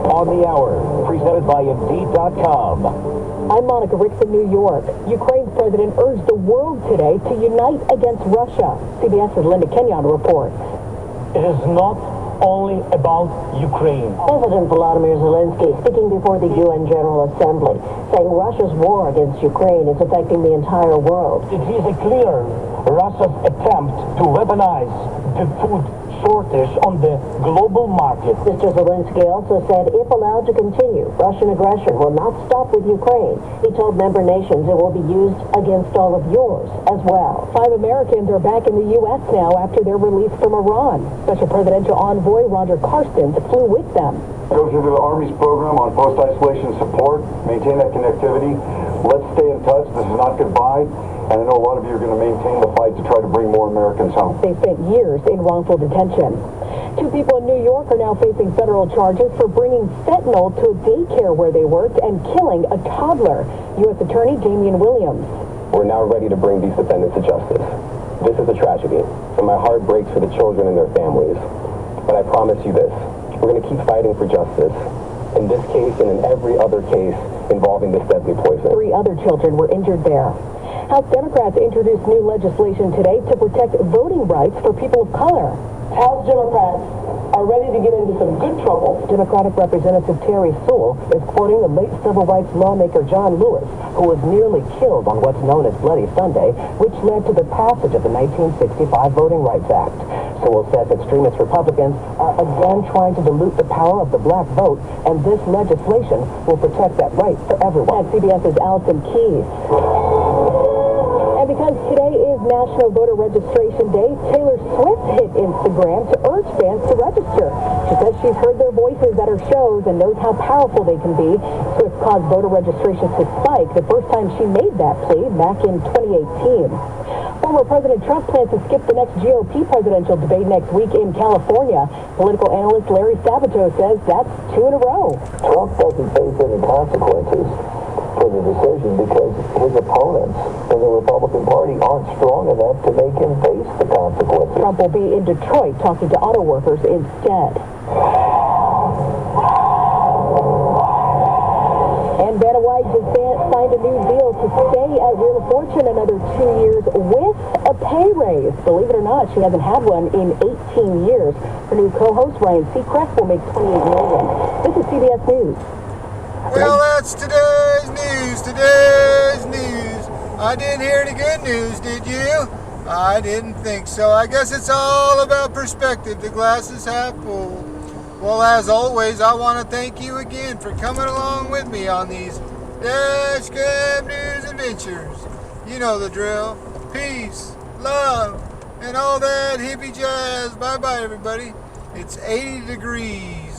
On the Hour, presented by Indeed.com. I'm Monica Ricks in New York. Ukraine's president urged the world today to unite against Russia. CBS's Linda Kenyon reports. It is not only about Ukraine. President Volodymyr Zelensky speaking before the UN General Assembly, saying Russia's war against Ukraine is affecting the entire world. It is clear Russia's attempt to weaponize the food shortage on the global market. Mr. Zelensky also said if allowed to continue, Russian aggression will not stop with Ukraine. He told member nations it will be used against all of yours as well. 5 Americans are back in the U.S. now after their release from Iran. Special Presidential Envoy Roger Carstens flew with them. Go through the Army's program on post-isolation support, maintain that connectivity. Let's stay in touch. This is not goodbye. And I know a lot of you are going to maintain the fight to try to bring more Americans home. They spent years in wrongful detention. 2 people in New York are now facing federal charges for bringing fentanyl to a daycare where they worked and killing a toddler. U.S. Attorney Damian Williams. We're now ready to bring these defendants to justice. This is a tragedy, and my heart breaks for the children and their families. But I promise you this, we're going to keep fighting for justice. In this case and in every other case involving this deadly poison. 3 other children were injured there. House Democrats introduced new legislation today to protect voting rights for people of color. House Democrats are ready to get into some good trouble. Democratic Representative Terry Sewell is quoting the late civil rights lawmaker John Lewis, who was nearly killed on what's known as Bloody Sunday, which led to the passage of the 1965 Voting Rights Act. Sewell says extremist Republicans are again trying to dilute the power of the black vote, and this legislation will protect that right for everyone. And CBS's Allison Keyes. And because today is National Voter Registration Day, Taylor Swift hit Instagram to urge fans to register. She says she's heard their voices at her shows and knows how powerful they can be. Swift caused voter registration to spike the first time she made that plea back in 2018. Former President Trump plans to skip the next GOP presidential debate next week in California. Political analyst Larry Sabato says that's 2 in a row. Trump doesn't face any consequences for the decision because his opponents in the Republican Party aren't strong enough to make him face the consequences. Trump will be in Detroit talking to auto workers instead. And Vanna White just signed a new deal to stay at Wheel of Fortune another 2 years with a pay raise. Believe it or not, she hasn't had one in 18 years. Her new co-host, Ryan Seacrest, will make $28 million. This is CBS News. Well, that's today's news. Today's news. I didn't hear any good news, did you? I didn't think so. I guess it's all about perspective. The glass is half full. Well, as always, I want to thank you again for coming along with me on these Dash Cam News adventures. You know the drill. Peace, love, and all that hippie jazz. Bye-bye, everybody. It's 80 degrees.